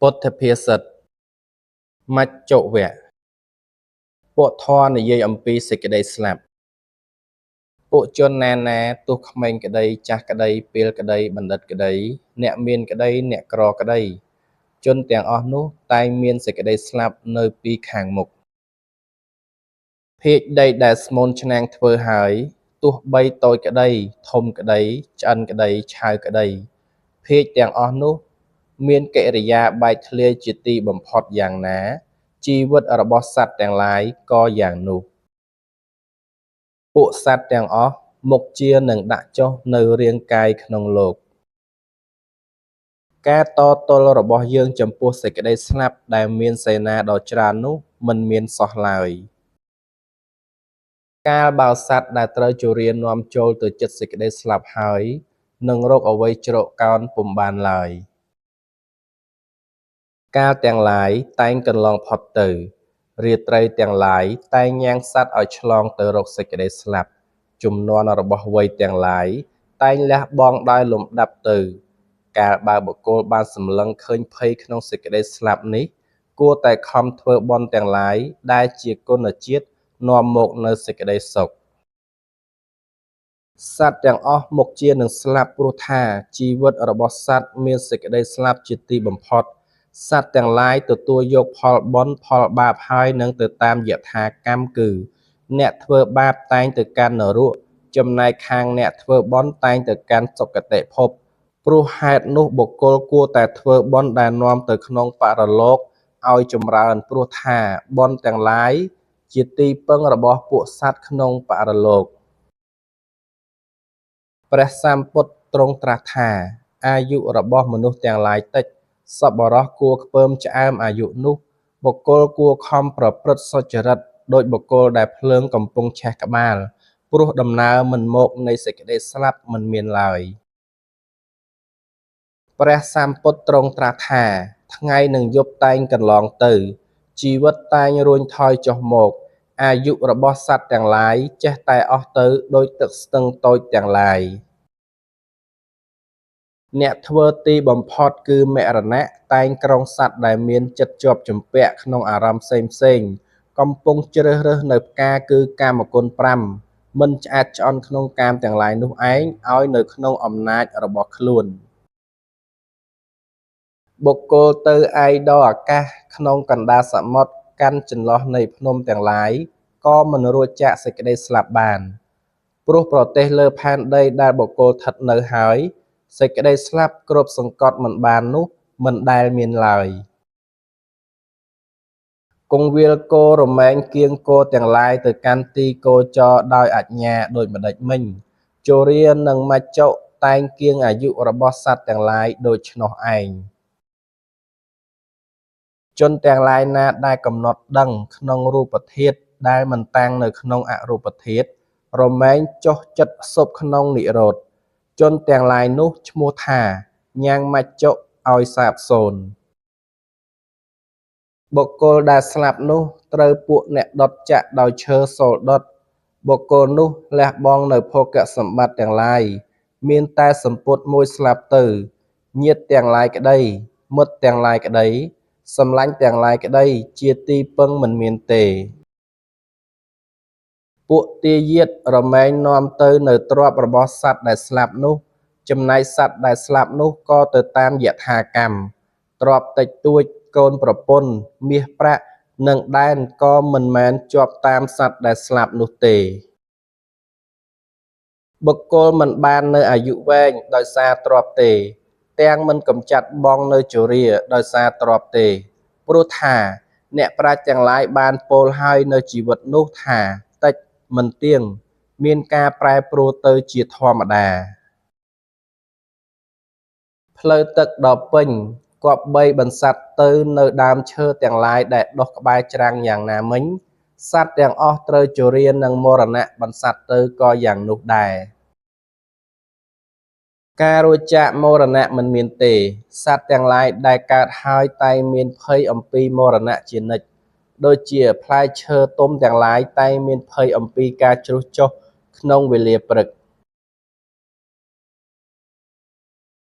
ពុទ្ធភាសិតមច្ចុវៈពួកធម៌និយាយអំពីសេចក្តីស្លាប់ពួកជនណាទោះក្មេងក្តីចាស់ក្តីពេលក្តីបណ្ឌិតក្តីអ្នកមានក្តីអ្នកក្រក្តីជនទាំងអស់នោះតែងមានសេចក្តីស្លាប់នៅពីខាងមុខភាជដីដែលស្មូនឆ្នាំងធ្វើហើយទោះបីតូចក្តីធំក្តីឆ្អិនក្តីឆៅក្តីភាជទាំងអស់នោះមានកិរិយាបែកធ្លាយជាទីបំផុតយ៉ាងណាជីវិតរបស់សត្វទាំងឡាយក៏យ៉ាងនោះពួកសត្វទាំងអស់មុខជានឹងដាក់ចុះនៅរាងកាយក្នុងលោកការតទល់របស់យើងចំពោះសេចក្តីស្លាប់ដែលមានសេនាដ៏ច្រើននោះមិនមានសោះឡើយកាលបើសត្វដែលត្រូវជរានាំចូលទៅជិតសេចក្តីស្លាប់ហើយនឹងរកអ្វីជ្រកកោនពុំបានឡើយកាលទាំងឡាយតែងកន្លងផុតទៅរាត្រីទាំងឡាយតែងញ៉ាំងសត្វឲ្យឆ្លងទៅរកសេចក្តីស្លាប់ជំនាន់របស់វ័យទាំងឡាយតែងលះបង់ដោយលំដាប់ទៅកាលបើបុគ្គលបានសម្លឹងឃើញភ័យក្នុងសេចក្តីស្លាប់នេះគួរតែខំធ្វើបុណ្យទាំងឡាយដែលជាគុណជាតិនាំមកនៅសេចក្តីសុខសត្វទាំងអស់មុខជានឹងស្លាប់ព្រោះថាជីវិតរបស់សត្វមានសេចក្តីស្លាប់ជាទីបំផុតសត្វទាំងឡាយទទួលយកផលបុណ្យផលបាបហើយនឹងទៅតាមយថាកម្មគឺអ្នកធ្វើបាបតែងទៅកាន់នរកចំណែកខាងអ្នកធ្វើបុណ្យតែងទៅកាន់សុគតិភពព្រោះហេតុនោះបុគ្គលគួរតែធ្វើបុណ្យដែលនាំទៅក្នុងបរលោកឲ្យចម្រើនព្រោះថាបុណ្យទាំងឡាយជាទីពឹងរបស់ពួកសត្វក្នុងបរលោកព្រះសម្ពុទ្ធទ្រង់ត្រាស់ថាអាយុរបស់មនុស្សទាំងឡាយតិចសប្បុរសគួរខ្ពើមឆ្អើមអាយុនោះបុគ្គលគួរខំប្រព្រឹត្តសុចរិតដោយបុគ្គលដែលភ្លើងកំពុងឆេះក្បាលព្រោះដំណើរមិនមកនៃសេចក្តីស្លាប់មិនមានឡើយព្រះសម្ពុទ្ធទ្រង់ត្រាស់ថាថ្ងៃនិងយប់តែងកន្លងទៅជីវិតតែងរួញថយចុះមកអាយុរបស់សត្វទាំងឡាយចេះតែអស់ទៅដោយទឹកស្ទឹងតូចទាំងឡាយអ្នកធ្វើទីបំផុតគឺមរណៈតែងក្រុងសត្វដែលមានចិត្តជាប់ជំពាក់ក្នុងអារម្មណ៍ផ្សេងកំពុងជ្រើសរើសនៅផ្កាគឺកាមគុណ5មិនឆ្អែតឆ្អន់ក្នុងកាមទាំងឡាយនោះឯងឲ្យនៅក្នុងអំណាចរបស់ខ្លួនបុគ្គលទៅឯដល់អាកាសក្នុងកណ្ដាលសមុទ្រកាន់ចន្លោះនៃភ្នំទាំងឡាយក៏មិនរួចចាកសេចក្តីស្លាប់បានព្រោះប្រទេសលើផែនដីដែលបុគ្គលស្ថិតនៅហើយសេចក្តីស្លាប់គ្រប់សង្កត់មិនបាននោះមិនដែលមានឡើយគង្វាលគោរមែងគៀងគោទាំងឡាយទៅកាន់ទីគោចរដោយអាជ្ញាដូចម្ដេចមិញជរានិងមច្ចុតែងគៀងអាយុរបស់សត្វទាំងឡាយដូច្នោះឯងជនទាំងឡាយណាដែលកំណត់ដឹងក្នុងរូបធាតុដែលមិនតាំងនៅក្នុងអរូបធាតុរមែងចុះចិត្តសុបក្នុងនិរោធជនទាំងឡាយនោះឈ្មោះថាញ៉ាំងមច្ចុឲ្យសាបសូន្យបុគ្គលដែលស្លាប់នោះត្រូវពួកអ្នកដុតចាក់ដោយឈើសូលដុតបុគ្គលនោះលះបង់នៅភោគសម្បត្តិទាំងឡាយមានតែសម្ពុតមួយស្លាប់ទៅញាតិទាំងឡាយក្តីមិត្តទាំងឡាយក្តីសម្លាញ់ទាំងឡាយក្តីជាទីពឹងមិនមានទេពួកទាយាទរមែងនាំទៅនៅទ្រព្យរបស់សត្វដែលស្លាប់នោះចំណែកសត្វដែលស្លាប់នោះក៏ទៅតាមយថាកម្មទ្រព្យតិចតួចកូនប្រពន្ធមាសប្រាក់និងដែនក៏មិនមែនជាប់តាមសត្វដែលស្លាប់នោះទេបុគ្គលមិនបាននៅអាយុវែងដោយសារទ្រព្យទេទាំងមិនកំចាត់បងនៅជរាដោយសារទ្រព្យទេព្រោះថាអ្នកប្រាជ្ញទាំងឡាយបានពោលហើយនៅជីវិតនោះថាតិចមិនទៀងមានការប្រែប្រួលទៅជាធម្មតាផ្លូវទឹកដ៏ពេញគប្បីបន្សាត់ទៅនៅដើមឈើទាំងឡាយដែលដុះក្បែរច្រាំងយ៉ាងណាមិញសត្វទាំងអស់ត្រូវជរានិងមរណៈបន្សាត់ទៅក៏យ៉ាងនោះដែរការរួចចាកមរណៈមិនមានទេសត្វទាំងឡាយដែលកើតហើយតែងមានភ័យអំពីមរណៈជានិច្ចដូចជាផ្លែឈើទុំទាំងឡាយតែងមានភ័យអំពីការជ្រុះចុះក្នុងវេលាព្រឹក